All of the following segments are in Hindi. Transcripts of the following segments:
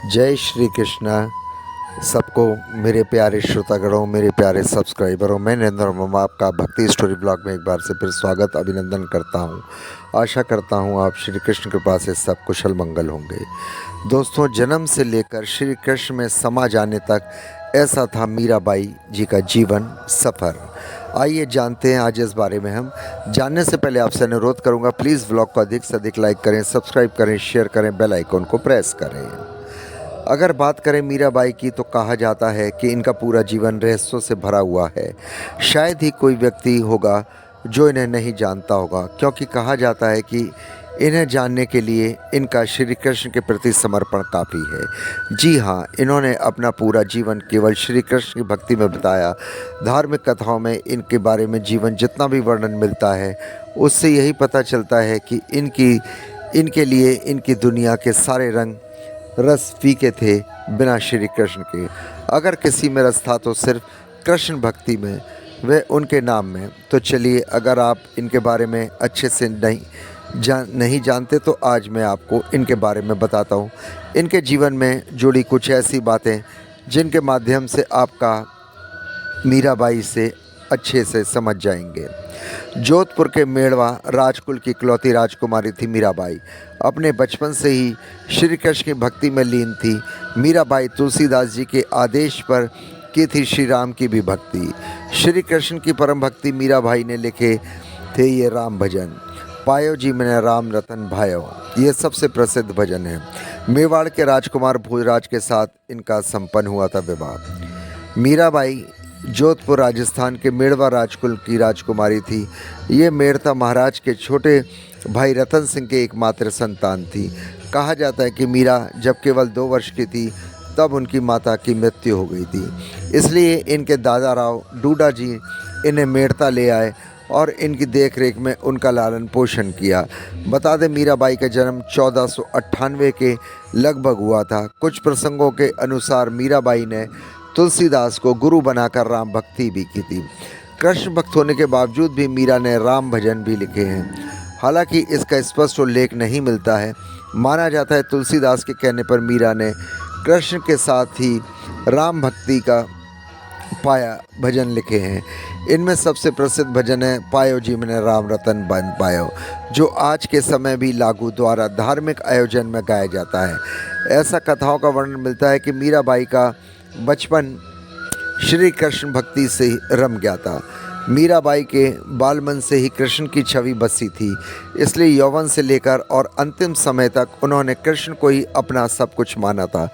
जय श्री कृष्णा सबको, मेरे प्यारे श्रोतागणों, मेरे प्यारे सब्सक्राइबरों। मैं नरेंद्र वर्मा आपका भक्ति स्टोरी ब्लॉग में एक बार से फिर स्वागत अभिनंदन करता हूं। आशा करता हूं आप श्री कृष्ण कृपा से सब कुशल मंगल होंगे। दोस्तों, जन्म से लेकर श्री कृष्ण में समा जाने तक ऐसा था मीराबाई जी का जीवन सफ़र। आइए जानते हैं आज इस बारे में। हम जानने से पहले आपसे अनुरोध करूंगा, प्लीज़ व्लॉग को अधिक से अधिक लाइक करें, सब्सक्राइब करें, शेयर करें, बेल आइकन को प्रेस करें। अगर बात करें मीराबाई की तो कहा जाता है कि इनका पूरा जीवन रहस्यों से भरा हुआ है। शायद ही कोई व्यक्ति होगा जो इन्हें नहीं जानता होगा, क्योंकि कहा जाता है कि इन्हें जानने के लिए इनका श्री कृष्ण के प्रति समर्पण काफ़ी है। जी हाँ, इन्होंने अपना पूरा जीवन केवल श्री कृष्ण की भक्ति में बिताया। धार्मिक कथाओं में इनके बारे में जीवन जितना भी वर्णन मिलता है, उससे यही पता चलता है कि इनके लिए इनकी दुनिया के सारे रंग रस फीके थे बिना श्री कृष्ण के। अगर किसी में रस था तो सिर्फ कृष्ण भक्ति में, वह उनके नाम में। तो चलिए, अगर आप इनके बारे में अच्छे से नहीं जानते तो आज मैं आपको इनके बारे में बताता हूँ। इनके जीवन में जुड़ी कुछ ऐसी बातें जिनके माध्यम से आपका मीराबाई से अच्छे से समझ जाएंगे। जोधपुर के मेड़वा राजकुल की इकलौती राजकुमारी थी मीराबाई। अपने बचपन से ही श्री कृष्ण की भक्ति में लीन थी। मीराबाई तुलसीदास जी के आदेश पर की थी श्री राम की भी भक्ति। श्री कृष्ण की परम भक्ति मीराबाई ने लिखे थे ये राम भजन। पायो जी मैंने राम रतन भायो, ये सबसे प्रसिद्ध भजन है। मेवाड़ के राजकुमार भोजराज के साथ इनका संपन्न हुआ था विवाह। मीराबाई जोधपुर राजस्थान के मेड़वा राजकुल की राजकुमारी थी। ये मेड़ता महाराज के छोटे भाई रतन सिंह के एकमात्र संतान थी। कहा जाता है कि मीरा जब केवल 2 वर्ष की थी तब उनकी माता की मृत्यु हो गई थी। इसलिए इनके दादा राव डूडा जी इन्हें मेड़ता ले आए और इनकी देखरेख में उनका लालन पोषण किया। बता दें, मीराबाई का जन्म 1498 के लगभग हुआ था। कुछ प्रसंगों के अनुसार मीराबाई ने तुलसीदास को गुरु बनाकर राम भक्ति भी की थी। कृष्ण भक्त होने के बावजूद भी मीरा ने राम भजन भी लिखे हैं। हालांकि इसका स्पष्ट उल्लेख नहीं मिलता है। माना जाता है तुलसीदास के कहने पर मीरा ने कृष्ण के साथ ही राम भक्ति का पाया भजन लिखे हैं। इनमें सबसे प्रसिद्ध भजन है पायो जी मैंने राम रतन बन पायो, जो आज के समय भी लागू द्वारा धार्मिक आयोजन में गाया जाता है। ऐसा कथाओं का वर्णन मिलता है कि मीराबाई का बचपन श्री कृष्ण भक्ति से रम गया था। मीराबाई के बालमन से ही कृष्ण की छवि बसी थी, इसलिए यौवन से लेकर और अंतिम समय तक उन्होंने कृष्ण को ही अपना सब कुछ माना था।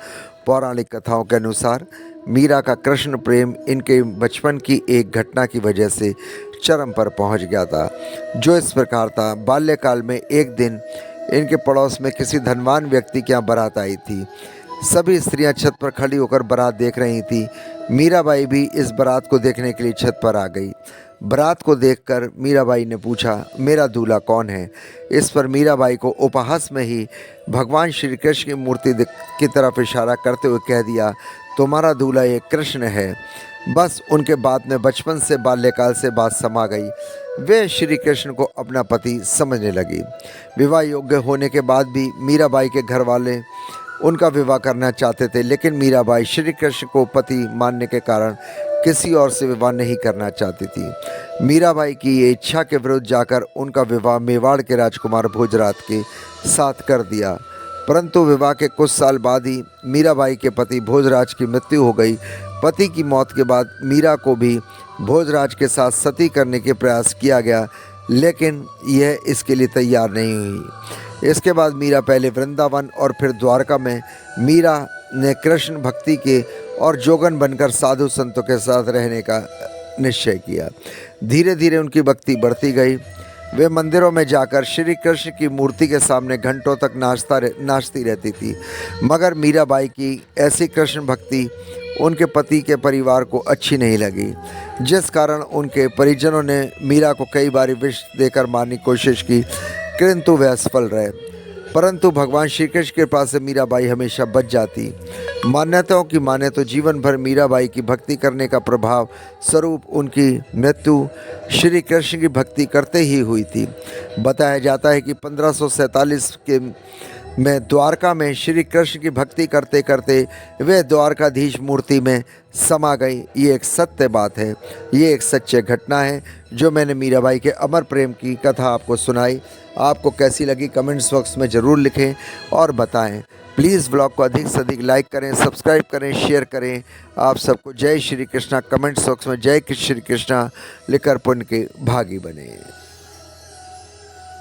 पौराणिक कथाओं के अनुसार मीरा का कृष्ण प्रेम इनके बचपन की एक घटना की वजह से चरम पर पहुंच गया था, जो इस प्रकार था। बाल्यकाल में एक दिन इनके पड़ोस में किसी धनवान व्यक्ति के यहाँ बारात आई थी। सभी स्त्रियां छत पर खड़ी होकर बारात देख रही थी। मीराबाई भी इस बारात को देखने के लिए छत पर आ गई। बारात को देखकर मीराबाई ने पूछा, मेरा दूल्हा कौन है? इस पर मीराबाई को उपहास में ही भगवान श्री कृष्ण की मूर्ति की तरफ इशारा करते हुए कह दिया, तुम्हारा दूल्हा ये कृष्ण है। बस उनके बाद में बचपन से बाल्यकाल से बात समा गई। वे श्री कृष्ण को अपना पति समझने लगी। विवाह योग्य होने के बाद भी मीराबाई के घर वाले उनका विवाह करना चाहते थे, लेकिन मीराबाई श्री कृष्ण को पति मानने के कारण किसी और से विवाह नहीं करना चाहती थी। मीराबाई की ये इच्छा के विरुद्ध जाकर उनका विवाह मेवाड़ के राजकुमार भोजराज के साथ कर दिया। परंतु विवाह के कुछ साल बाद ही मीराबाई के पति भोजराज की मृत्यु हो गई। पति की मौत के बाद मीरा को भी भोजराज के साथ सती करने के प्रयास किया गया, लेकिन यह इसके लिए तैयार नहीं हुई। इसके बाद मीरा पहले वृंदावन और फिर द्वारका में मीरा ने कृष्ण भक्ति के और जोगन बनकर साधु संतों के साथ रहने का निश्चय किया। धीरे धीरे उनकी भक्ति बढ़ती गई। वे मंदिरों में जाकर श्री कृष्ण की मूर्ति के सामने घंटों तक नाचती रहती थी। मगर मीराबाई की ऐसी कृष्ण भक्ति उनके पति के परिवार को अच्छी नहीं लगी, जिस कारण उनके परिजनों ने मीरा को कई बार विष देकर मारने की कोशिश की, किंतु वे असफल रहे। परंतु भगवान श्री कृष्ण की कृपा से मीराबाई हमेशा बच जाती। मान्यताओं की माने तो जीवन भर मीराबाई की भक्ति करने का प्रभाव स्वरूप उनकी मृत्यु श्री कृष्ण की भक्ति करते ही हुई थी। बताया जाता है कि 1547 के मैं द्वारका में श्री कृष्ण की भक्ति करते करते वे द्वारकाधीश मूर्ति में समा गई। ये एक सत्य बात है, ये एक सच्ची घटना है जो मैंने मीराबाई के अमर प्रेम की कथा आपको सुनाई। आपको कैसी लगी कमेंट्स बॉक्स में ज़रूर लिखें और बताएं। प्लीज़ ब्लॉग को अधिक से अधिक लाइक करें, सब्सक्राइब करें, शेयर करें। आप सबको जय श्री कृष्णा कमेंट्स बॉक्स में जय श्री कृष्णा लिखकर पुण्य के भागी बने।